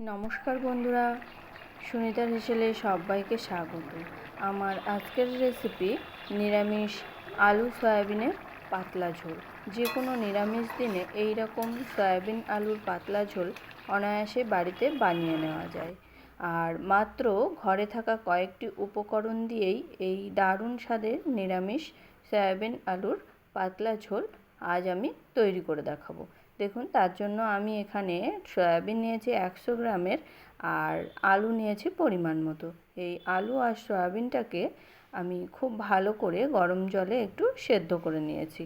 নমস্কার বন্ধুরা, সুনিতার হেসেলে সবাইকে স্বাগত। আমার আজকের রেসিপি নিরামিষ আলু সয়াবিনের পাতলা ঝোল। যে কোনো নিরামিষ দিনে এই রকম সয়াবিন আলুর পাতলা ঝোল অনায়াসে বাড়িতে বানিয়ে নেওয়া যায়। আর মাত্র ঘরে থাকা কয়েকটি উপকরণ দিয়েই এই দারুণ স্বাদের নিরামিষ সয়াবিন আলুর পাতলা ঝোল আজ আমি তৈরি করে দেখাবো। দেখুন, তার জন্য আমি এখানে সয়াবিন নিয়েছি 100 গ্রামের আর আলু নিয়েছি পরিমাণ মতো। এই আলু আর সয়াবিনটাকে আমি খুব ভালো করে গরম জলে একটু সেদ্ধ করে নিয়েছি।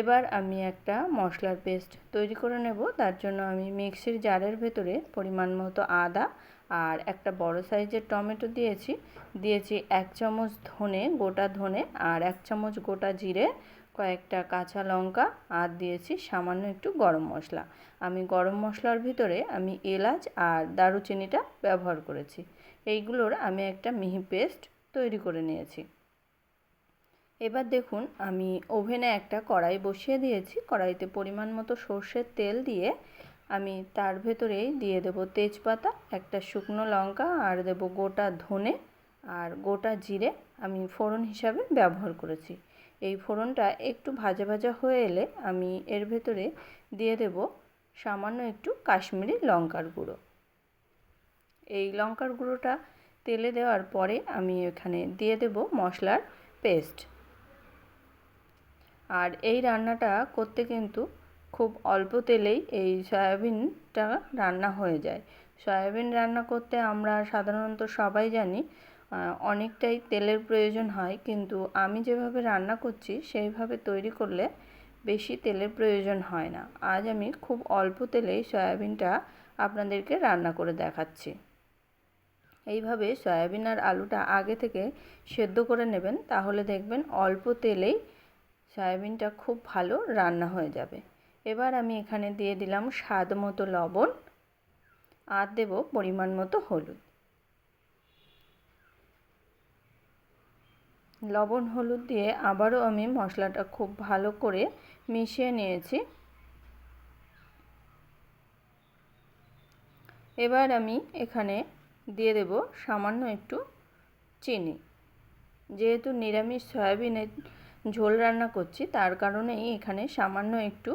এবার আমি একটা মশলার পেস্ট তৈরি করে নেব। তার জন্য আমি মিক্সির জারের ভেতরে পরিমাণ মতো আদা আর একটা বড় সাইজের টমেটো দিয়েছি 1 চামচ ধনে, গোটা ধনে, আর 1 চামচ গোটা জিরে, কয়েকটা কাঁচা লঙ্কা, আর দিয়েছি সামান্য একটু গরম মশলা। আমি গরম মশলার ভিতরে আমি এলাচ আর দারুচিনিটা ব্যবহার করেছি। এইগুলোর আমি একটা মিহি পেস্ট তৈরি করে নিয়েছি। এবার দেখুন, আমি ওভেনে একটা কড়াই বসিয়ে দিয়েছি। কড়াইতে পরিমাণ মতো সর্ষের তেল দিয়ে আমি তার ভেতরেই দিয়ে দেব তেজপাতা, একটা শুকনো লঙ্কা, আর দেব গোটা ধনে আর গোটা জিরে আমি ফোড়ন হিসাবে ব্যবহার করেছি। এই ফোড়নটা একটু ভাজা ভাজা হয়ে এলে আমি এর ভেতরে দিয়ে দেব সামান্য একটু কাশ্মীরি লঙ্কার গুঁড়ো। এই লঙ্কার গুঁড়োটা তেলে দেওয়ার পরে আমি এখানে দিয়ে দেব মশলার পেস্ট। আর এই রান্নাটা করতে কিন্তু খুব অল্প তেলেই এই সয়াবিনটা রান্না হয়ে যায়। সয়াবিন রান্না করতে আমরা সাধারণত সবাই জানি অনেকটাই তেলের প্রয়োজন হয়, কিন্তু আমি যেভাবে রান্না করছি সেইভাবে তৈরি করলে বেশি তেলের প্রয়োজন হয় না। আজ আমি খুব অল্প তেলেই সয়াবিনটা আপনাদেরকে রান্না করে দেখাচ্ছি। এইভাবে সয়াবিন আর আলুটা আগে থেকে সেদ্ধ করে নেবেন, তাহলে দেখবেন অল্প তেলেই সয়াবিনটা খুব ভালো রান্না হয়ে যাবে। এবার আমি এখানে দিয়ে দিলাম স্বাদ মতো লবণ আর দেব পরিমাণ মতো হলুদ। লবণ হলুদ দিয়ে আবারও আমি মশলাটা খুব ভালো করে মিশিয়ে নিয়েছি। এবার আমি এখানে দিয়ে দেব সামান্য একটু চিনি। যেহেতু নিরামিষ সয়াবিনের ঝোল রান্না করছি, তার কারণেই এখানে সামান্য একটু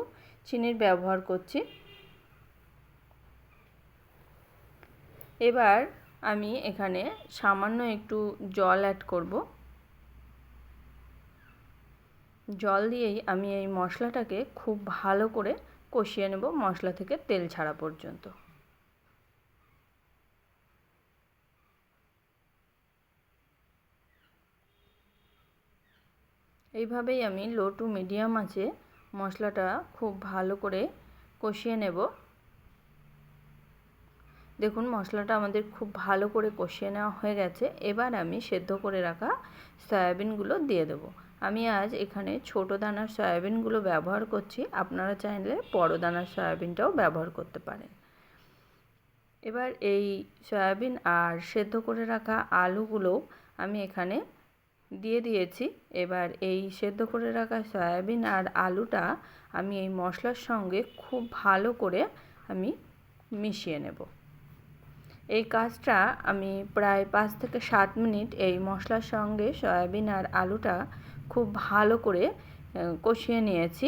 চিনির ব্যবহার করছি। এবার আমি এখানে সামান্য একটু জল অ্যাড করব। জল দিয়েই আমি এই মশলাটাকে খুব ভালো করে কষিয়ে নেব, মশলা থেকে তেল ছাড়া পর্যন্ত। এইভাবেই আমি লো টু মিডিয়াম আঁচে মশলাটা খুব ভালো করে কষিয়ে নেব। দেখুন, মশলাটা আমাদের খুব ভালো করে কষিয়ে নেওয়া হয়ে গেছে। এবার আমি সেদ্ধ করে রাখা সয়াবিনগুলো দিয়ে দেব। আমি আজ এখানে ছোটো দানার সয়াবিনগুলো ব্যবহার করছি, আপনারা চাইলে বড় দানার সয়াবিনটাও ব্যবহার করতে পারেন। এবার এই সয়াবিন আর সেদ্ধ করে রাখা আলুগুলো আমি এখানে দিয়ে দিয়েছি। এবার এই সেদ্ধ করে রাখা সয়াবিন আর আলুটা আমি এই মশলার সঙ্গে খুব ভালো করে আমি মিশিয়ে নেব। এই কাজটা আমি প্রায় 5 থেকে 7 মিনিট এই মশলার সঙ্গে সয়াবিন আর আলুটা খুব ভালো করে কষিয়ে নিয়েছি।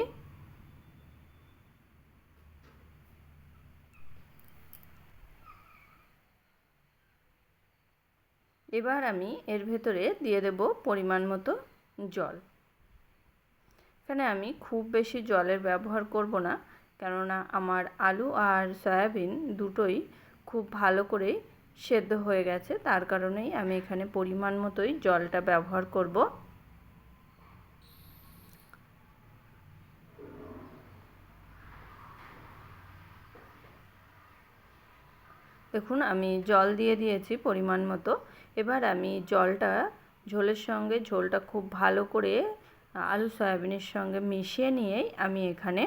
এবার আমি এর ভেতরে দিয়ে দেব পরিমাণ মতো জল। এখানে আমি খুব বেশি জলের ব্যবহার করব না, কেননা আমার আলু আর সয়াবিন দুটোই খুব ভালো করেই সেদ্ধ হয়ে গেছে। তার কারণেই আমি এখানে পরিমাণ মতোই জলটা ব্যবহার করব। দেখুন, আমি জল দিয়ে দিয়েছি পরিমাণ মতো। এবার আমি ঝোলের সঙ্গে ঝোলটা খুব ভালো করে আলু সয়াবিনের সঙ্গে মিশিয়ে নিয়েই আমি এখানে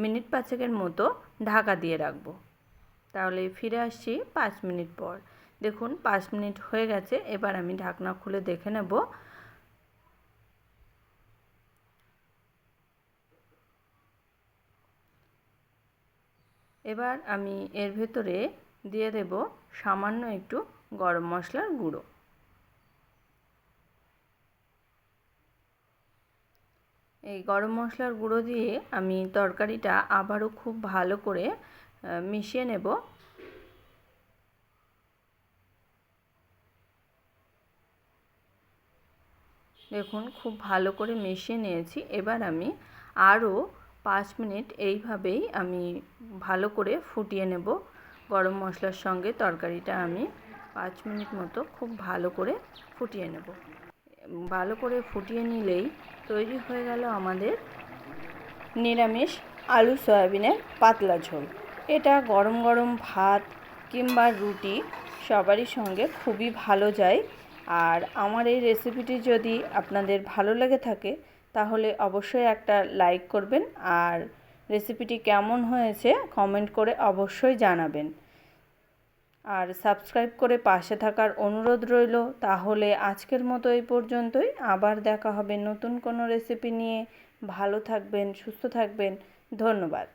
মিনিট 5 মতো ঢাকা দিয়ে রাখব। তাহলে ফিরে আসছি 5 মিনিট পর। দেখুন, 5 মিনিট হয়ে গেছে। এবার আমি ঢাকনা খুলে দেখে নেব। এবার আমি এর ভেতরে দিয়ে দেব সামান্য একটু গরম মশলার গুঁড়ো। এই গরম মশলার গুঁড়ো দিয়ে আমি তরকারিটা আবারও খুব ভালো করে মিশিয়ে নেব। দেখুন খুব ভালো করে মিশিয়ে নিয়েছি। এবার আমি আরও 5 মিনিট এইভাবেই আমি ভালো করে ফুটিয়ে নেব। গরম মশলার সঙ্গে তরকারিটা আমি 5 মিনিট মতো খুব ভালো করে ফুটিয়ে নেব। ভালো করে ফুটিয়ে নিলেই তৈরি হয়ে গেল আমাদের নিরামিষ আলু সয়াবিনের পাতলা ঝোল। এটা গরম গরম ভাত কিংবা রুটি সবারই সঙ্গে খুবই ভালো যায়। আর আমার এই রেসিপিটি যদি আপনাদের ভালো লেগে থাকে তাহলে অবশ্যই একটা লাইক করবেন, আর রেসিপিটি কেমন হয়েছে কমেন্ট করে অবশ্যই জানাবেন। আর সাবস্ক্রাইব করে পাশে থাকার অনুরোধ রইল। তাহলে আজকের মতো এই পর্যন্তই। আবার দেখা হবে নতুন কোনো রেসিপি নিয়ে। ভালো থাকবেন, সুস্থ থাকবেন। ধন্যবাদ।